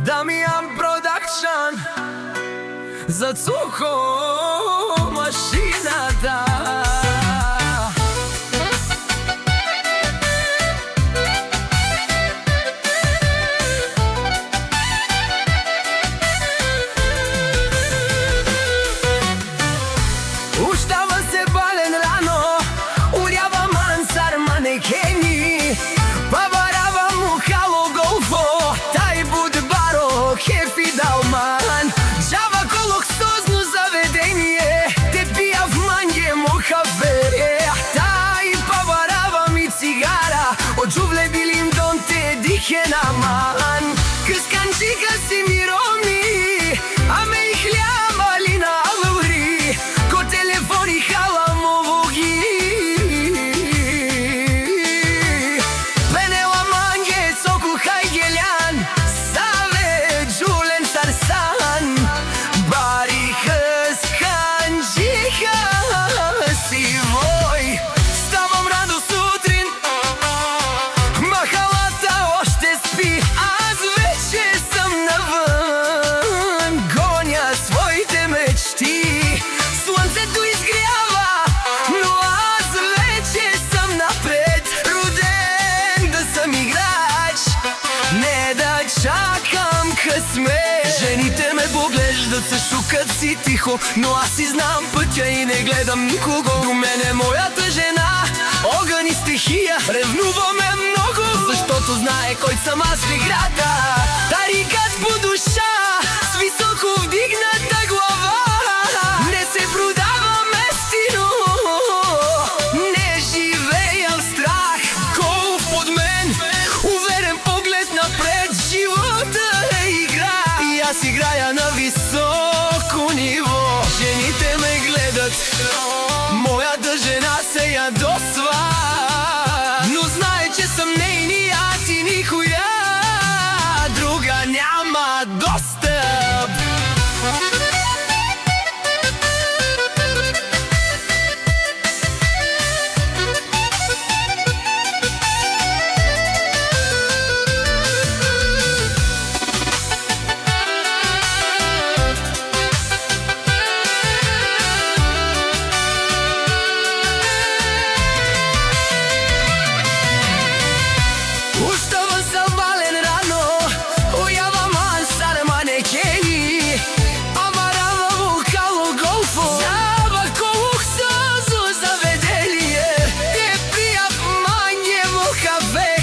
Damian Production za cucho mašina da. Ustava se balen rano, urjava mansar manekeni, pa varava mu halo golfo, taj bud baro hefi dalman. Džava koloksozno zavedenje, te pijav manje moha vere, taj pa varava mi cigara, od žuvle bilim don te dihe naman. Këskančika si mi romi, a me ih ljamali na aluri, ko telefoni hala movogi. Penela mange soku hajgeljan, save džulen sarsan, bari këskančika si voj. Stavam rano sutrin, mahalata ošte spi, a zveče sam navan, gonja svojte mečti. Sunce tu izgrijava, no a zveče sam napred, ruden da sam igrač, ne da čakam късмет. Жените ме поглеждат се шукат си тихо, но аз си знам пътя и не гледам никого. До мене моята жена, огън и стихия, ревнуваме много, защото знае кой съм аз в играта. Тарикат по душа, с високо вдигната глава, не се продавам естино, не живея в страх. Голф под мен, уверен поглед напред, живота е игра и аз играя на високо ниво. Жените ме гледат, моята жена се ядосва, но знае, че съм нейни, аз и никоя друга няма достъп. Ustava sam balen rano, ujava mansar manekeni, a varava mu halo golfo, džava koluksozu zavedenje, te pijav manje moha vere.